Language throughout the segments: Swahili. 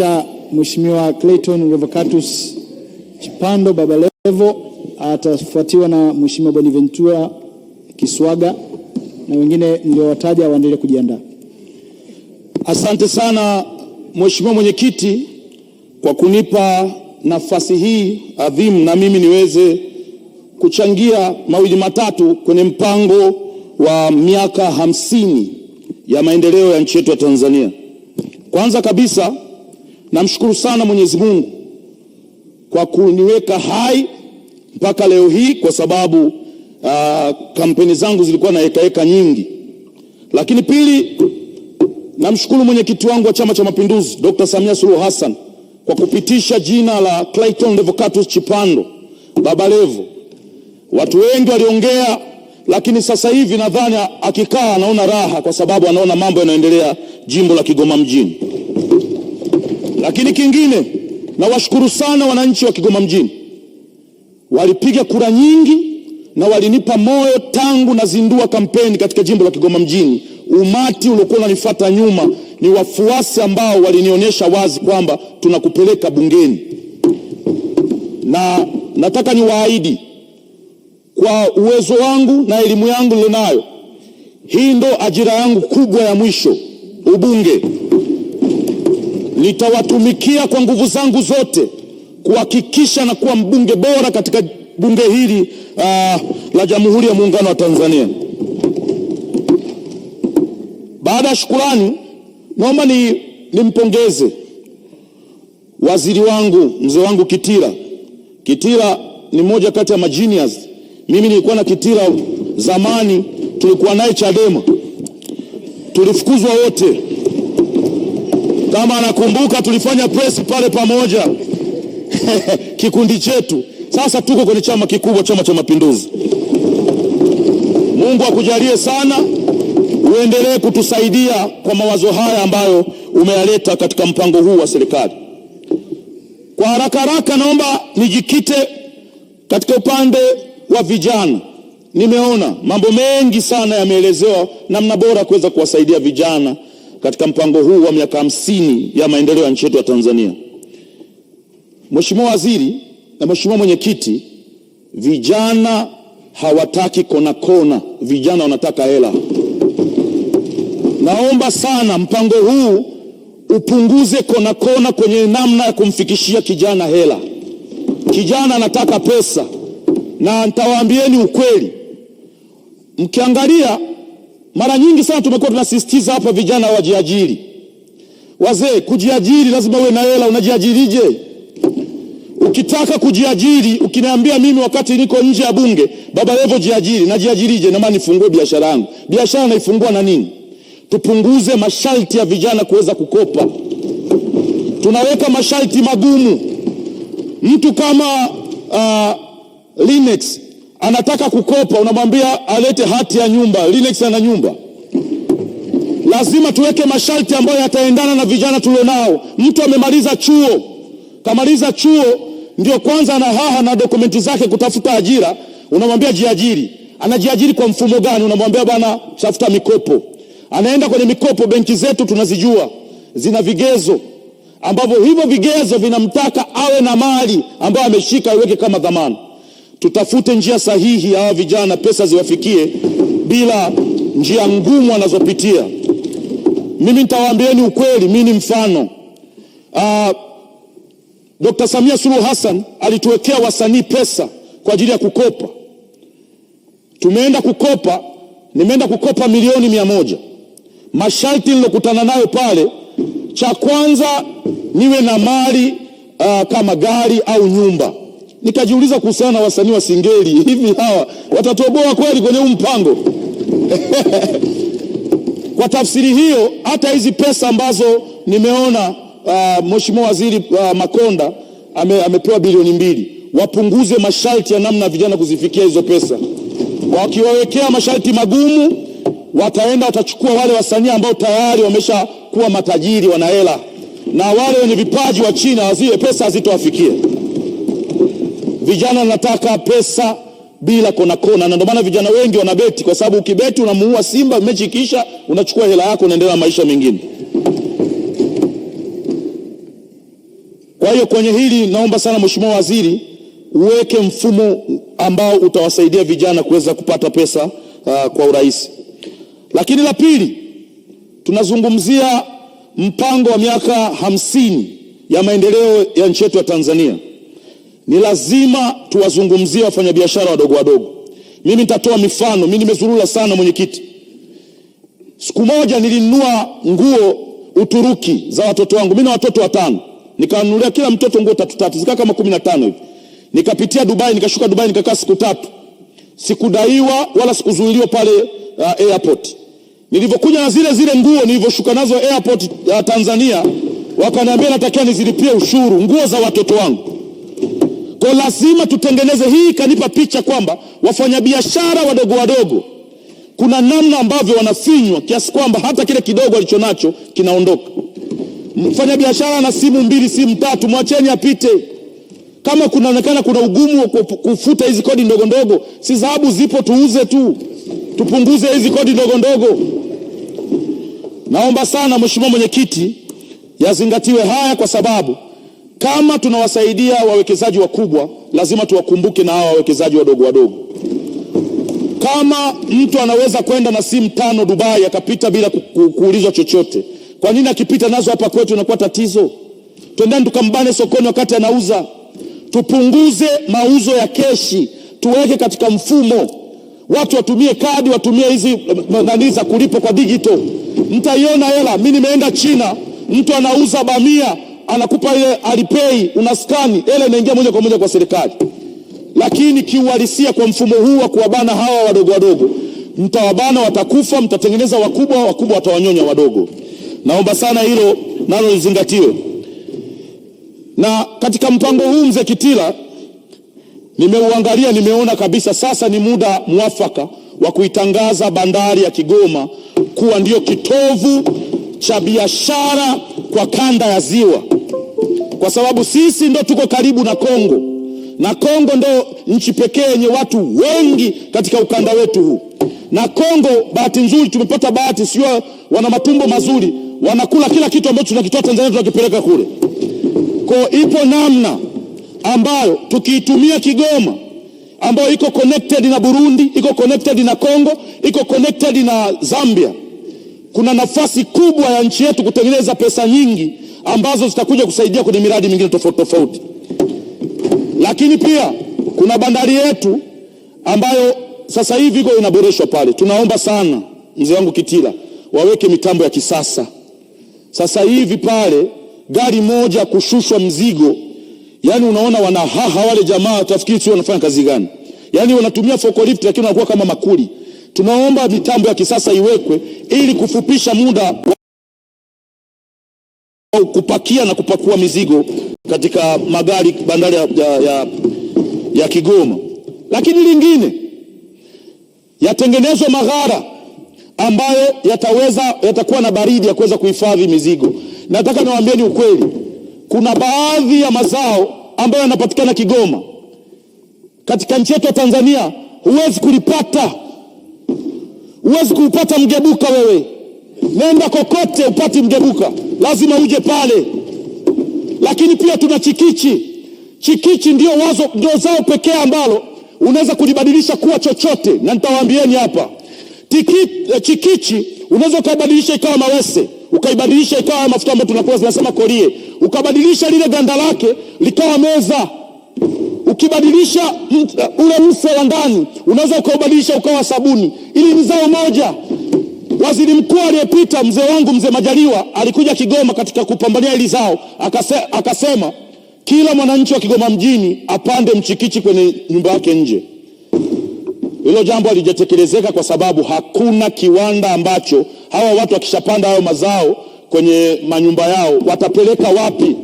Dr. Mheshimiwa Clayton Revocatus Chipando Baba Levo, atafuatiwa na Mheshimiwa Bonaventura Kiswaga na wengine niliowataja waendelee kujiandaa. Asante sana Mheshimiwa Mwenyekiti kwa kunipa nafasi hii adhimu na mimi niweze kuchangia mawili matatu kwenye mpango wa miaka 50 ya maendeleo ya nchi yetu ya Tanzania. Kwanza kabisa namshukuru sana Mwenyezi Mungu kwa kuniweka hai mpaka leo hii, kwa sababu kampeni zangu zilikuwa na heka nyingi. Lakini pili, namshukuru mwenyekiti wangu wa Chama cha Mapinduzi Dr. Samia Suluhu Hassan kwa kupitisha jina la Clayton Revocatus Chipando Baba Levo. Watu wengi waliongea, lakini sasa hivi nadhani akikaa anaona raha, kwa sababu anaona mambo yanaendelea jimbo la Kigoma mjini. Lakini kingine, nawashukuru sana wananchi wa Kigoma mjini. Walipiga kura nyingi na walinipa moyo tangu nazindua kampeni katika jimbo la Kigoma mjini. Umati uliokuwa unanifuata nyuma ni wafuasi ambao walinionyesha wazi kwamba tunakupeleka bungeni. Na nataka niwaahidi kwa uwezo wangu na elimu yangu nilionayo, hii ndo ajira yangu kubwa ya mwisho, ubunge. Nitawatumikia kwa nguvu zangu zote kuhakikisha na kuwa mbunge bora katika bunge hili la Jamhuri ya Muungano wa Tanzania. Baada ya shukrani, naomba nimpongeze waziri wangu, mzee wangu Kitila. Kitila ni moja kati ya magenius. Mimi nilikuwa na Kitila zamani, tulikuwa naye Chadema, tulifukuzwa wote. Kama anakumbuka, tulifanya press pale pamoja kikundi chetu. Sasa tuko kwenye chama kikubwa, Chama cha Mapinduzi. Mungu akujalie sana, uendelee kutusaidia kwa mawazo haya ambayo umeyaleta katika mpango huu wa serikali. Kwa haraka naomba nijikite katika upande wa vijana. Nimeona mambo mengi sana yameelezewa namna bora kuweza kuwasaidia vijana katika mpango huu wa miaka 50 ya maendeleo ya nchi yetu ya Tanzania. Mheshimiwa Waziri na Mheshimiwa Mwenyekiti, vijana hawataki kona, vijana wanataka hela. Naomba sana mpango huu upunguze kona kwenye namna ya kumfikishia kijana hela. Kijana anataka pesa, na nitawaambieni ukweli. Mkiangalia mara nyingi sana tumekuwa tunasisitiza hapa vijana wajiajiri. Wazee, kujiajiri lazima uwe na hela. Unajiajirije? Ukitaka kujiajiri, ukiniambia mimi wakati niko nje ya bunge, Baba Levo jiajiri, najiajirije? Na maana nifungue biashara yangu. Biashara naifungua na nini? Tupunguze masharti ya vijana kuweza kukopa. Tunaweka masharti magumu. Mtu kama Linex anataka kukopa, unamwambia alete hati ya nyumba. Linex ana nyumba. Lazima tuweke masharti ambayo yataendana na vijana tulionao. Mtu amemaliza chuo, kamaliza chuo, ndio kwanza ana haha na dokumenti zake kutafuta ajira, unamwambia jiajiri. Anajiajiri kwa mfumo gani? Unamwambia bana tafuta mikopo. Anaenda kwenye mikopo. Benki zetu tunazijua, zina vigezo ambavyo hivyo vigezo vinamtaka awe na mali ambayo ameshika iweke kama dhamana. Tutafute njia sahihi hawa vijana pesa ziwafikie bila njia ngumu wanazopitia. Mimi nitawaambieni ukweli, mimi ni mfano. Dr. Samia Suluhu Hassan alituwekea wasanii pesa kwa ajili ya kukopa. Tumeenda kukopa, nimeenda kukopa milioni 100. Masharti nilokutana nayo pale, cha kwanza niwe na mali kama gari au nyumba. Nikajiuliza kuhusiana na wasanii wa Singeli, hivi hawa watatoboa kweli kwenye mpango? Kwa tafsiri hiyo, hata hizi pesa ambazo nimeona Mheshimiwa Waziri Makonda amepewa bilioni 2, wapunguze masharti ya namna vijana kuzifikia hizo pesa. Wakiwawekea masharti magumu, wataenda watachukua wale wasanii ambao tayari wamesha kuwa matajiri, wana hela, na wale wenye vipaji wa China zile pesa hazitowafikia. Vijana nataka pesa bila kona, na ndio maana vijana wengi wanabeti, kwa sababu ukibeti unamuua Simba, mechi kisha unachukua hela yako unaendelea na maisha mengine. Kwa hiyo kwenye hili naomba sana Mheshimiwa Waziri uweke mfumo ambao utawasaidia vijana kuweza kupata pesa kwa urahisi. Lakini la pili, tunazungumzia mpango wa miaka 50 ya maendeleo ya nchi yetu ya Tanzania. Ni lazima tuwazungumzie wafanyabiashara wadogo wadogo. Mimi nitatoa mifano. Mimi nimezurura sana mwenyekiti. Siku moja nilinunua nguo Uturuki za watoto wangu. Mimi na watoto 5. Nikanunulia kila mtoto nguo 3 zika kama 15 hivi. Nikapitia Dubai, nikashuka Dubai, nikakaa siku 3. Sikudaiwa wala sikuzuiliwa pale airport. Nilivyokuja na zile nguo nilivyoshuka nazo airport Tanzania, wakaniambia natakiwa nizilipie ushuru nguo za watoto wangu. Kwa lazima tutengeneze hii. Kanipa picha kwamba wafanyabiashara wadogo wadogo kuna namna ambavyo wanafinywa kiasi kwamba hata kile kidogo alichonacho kinaondoka. Mfanyabiashara na simu 2, simu 3, mwacheni apite. Kama kunaonekana kuna ugumu kufuta hizi kodi ndogo ndogo, si dhahabu zipo, tuuze tu. Tupunguze hizi kodi ndogo ndogo. Naomba sana Mheshimiwa Mwenyekiti yazingatiwe haya, kwa sababu kama tunawasaidia wawekezaji wakubwa, lazima tuwakumbuke na hawa wawekezaji wadogo wadogo. Kama mtu anaweza kwenda na simu 5 Dubai akapita bila kuulizwa chochote, kwa nini akipita nazo hapa kwetu inakuwa tatizo? Twendeni tukambane sokoni wakati anauza. Tupunguze mauzo ya keshi, tuweke katika mfumo. Watu watumie kadi, watumie hizi nani za kulipa kwa digital. Mtaiona hela. Mimi nimeenda China, mtu anauza bamia, anakupa ile Alipay, unaskani, hela inaingia moja kwa moja kwa serikali. Lakini kiuhalisia kwa mfumo huu wa kuwabana hawa wadogo wadogo, mtawabana, watakufa, mtatengeneza wakubwa, wakubwa watawanyonya wadogo. Naomba sana hilo nalo lizingatiwe. Na katika mpango huu Mzee Kitila nimeuangalia, nimeona kabisa sasa ni muda mwafaka wa kuitangaza bandari ya Kigoma kuwa ndio kitovu cha biashara kwa kanda ya Ziwa, kwa sababu sisi ndo tuko karibu na Kongo, na Kongo ndo nchi pekee yenye watu wengi katika ukanda wetu huu. Na Kongo bahati nzuri, tumepata bahati, sio wana matumbo mazuri, wanakula kila kitu ambacho tunakitoa Tanzania tunakipeleka kule. Kwa ipo namna ambayo tukiitumia Kigoma, ambayo iko connected na Burundi, iko connected na Kongo, iko connected na Zambia, kuna nafasi kubwa ya nchi yetu kutengeneza pesa nyingi ambazo zitakuja kusaidia kwenye miradi mingine tofauti tofauti. Lakini pia kuna bandari yetu ambayo sasa hivi iko inaboreshwa pale. Tunaomba sana mzee wangu Kitila waweke mitambo ya kisasa. Sasa hivi pale gari moja kushushwa mzigo, yani unaona wanahaha wale jamaa, utafikiri sio wanafanya kazi gani. Yani wanatumia forklift lakini wanakuwa kama makuli. Tunaomba mitambo ya kisasa iwekwe ili kufupisha muda wa kupakia na kupakua mizigo katika magari bandari ya Kigoma. Lakini lingine, yatengenezwe maghara ambayo yatakuwa na baridi ya kuweza kuhifadhi mizigo. Nataka niwaambieni ukweli, kuna baadhi ya mazao ambayo yanapatikana Kigoma katika nchi yetu ya Tanzania huwezi kulipata. Huwezi kupata mgebuka wewe. Nenda kokote upati mgebuka, lazima uje pale. Lakini pia tuna chikichi. Chikichi ndio zao pekee ambalo unaweza kulibadilisha kuwa chochote, na nitawaambieni hapa. Chikichi unaweza kubadilisha ikawa mawese, ukaibadilisha ikawa mafuta ambayo tunakuwa tunasema kolie, ukabadilisha lile ganda lake likawa meza. Ukibadilisha ule mfe wa ndani unaweza ukabadilisha ukawa sabuni. Ili ni zao moja. Waziri mkuu aliyepita mzee wangu mzee Majaliwa alikuja Kigoma katika kupambania hili zao, akasema kila mwananchi wa Kigoma mjini apande mchikichi kwenye nyumba yake nje. Hilo jambo halijatekelezeka kwa sababu hakuna kiwanda ambacho hawa watu wakishapanda hayo mazao kwenye manyumba yao watapeleka wapi?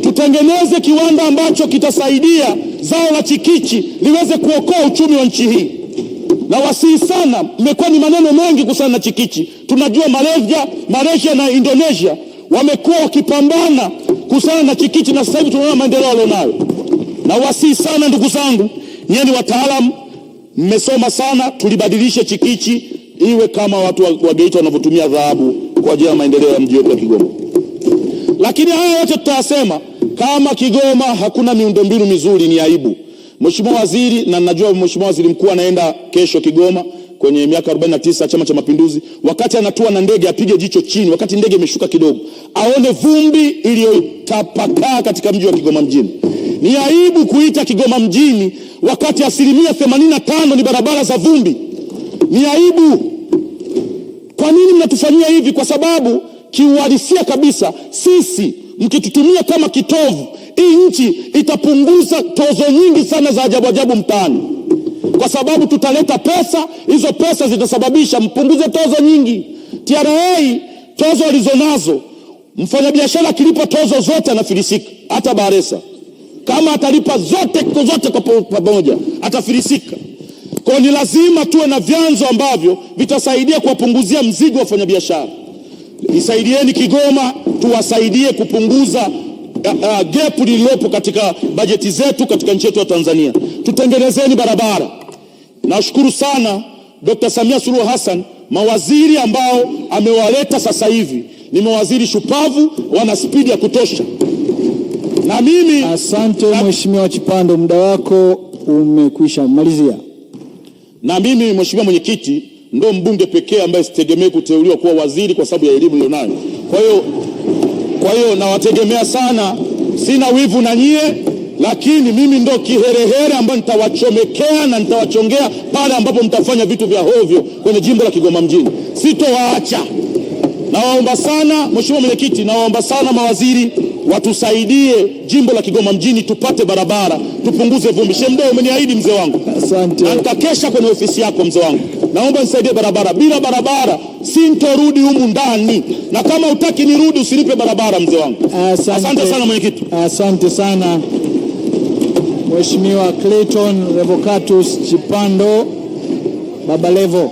Tutengeneze kiwanda ambacho kitasaidia zao la chikichi liweze kuokoa uchumi wa nchi hii. Na wasihi sana, mmekuwa ni maneno mengi kuhusiana na chikichi. Tunajua Malaysia na Indonesia wamekuwa wakipambana kuhusiana na chikichi, na sasa hivi tunaona maendeleo walionayo. Na wasihi sana ndugu zangu, nyinyi ni wataalamu, mmesoma sana, tulibadilishe chikichi iwe kama watu wa Geita wanavyotumia dhahabu kwa ajili ya maendeleo ya mji wetu wa Kigoma. Lakini haya yote tutayasema Kama Kigoma hakuna miundombinu mizuri ni aibu. Mheshimiwa Waziri, na najua Mheshimiwa Waziri Mkuu anaenda kesho Kigoma kwenye miaka 49 Chama cha Mapinduzi, wakati anatua na ndege apige jicho chini, wakati ndege imeshuka kidogo, aone vumbi iliyotapakaa katika mji wa Kigoma mjini. Ni aibu kuita Kigoma mjini wakati 85% ni barabara za vumbi. Ni aibu. Kwa nini mnatufanyia hivi? Kwa sababu kiuhalisia kabisa, sisi mkitutumia kama kitovu, hii nchi itapunguza tozo nyingi sana za ajabu ajabu mtaani, kwa sababu tutaleta pesa. Hizo pesa zitasababisha mpunguze tozo nyingi. TRA tozo alizonazo, mfanyabiashara akilipa tozo zote anafilisika. Hata Baresa kama atalipa zote kwa pamoja atafilisika. Kwa ni lazima tuwe na vyanzo ambavyo vitasaidia kuwapunguzia mzigo wafanyabiashara. Nisaidieni Kigoma, tuwasaidie kupunguza gap lililopo katika bajeti zetu katika nchi yetu ya Tanzania. Tutengenezeni barabara. Nashukuru sana Dr. Samia Suluhu Hassan, mawaziri ambao amewaleta sasa hivi ni mawaziri shupavu, wana spidi ya kutosha. Na mimi asante Mheshimiwa Chipando, muda wako umekwisha, malizia. Na mimi Mheshimiwa Mwenyekiti, ndo mbunge pekee ambaye sitegemei kuteuliwa kuwa waziri kwa sababu ya elimu nilionayo. Kwa hiyo nawategemea sana, sina wivu na nyie, lakini mimi ndo kiherehere ambaye nitawachomekea na nitawachongea pale ambapo mtafanya vitu vya hovyo kwenye jimbo la Kigoma mjini. Sitowaacha. Nawaomba sana Mheshimiwa Mwenyekiti, nawaomba sana mawaziri watusaidie jimbo la Kigoma mjini tupate barabara, tupunguze vumbi. Shemdo, umeniahidi mzee wangu. Asante. Na nitakesha kwenye ofisi yako mzee wangu. Naomba nisaidie barabara. Bila barabara sintorudi humu ndani. Na kama utaki nirudi usinipe barabara mzee wangu. Asante sana Mwenyekiti. Asante sana Mheshimiwa Clayton Revocatus Chipando Baba Levo.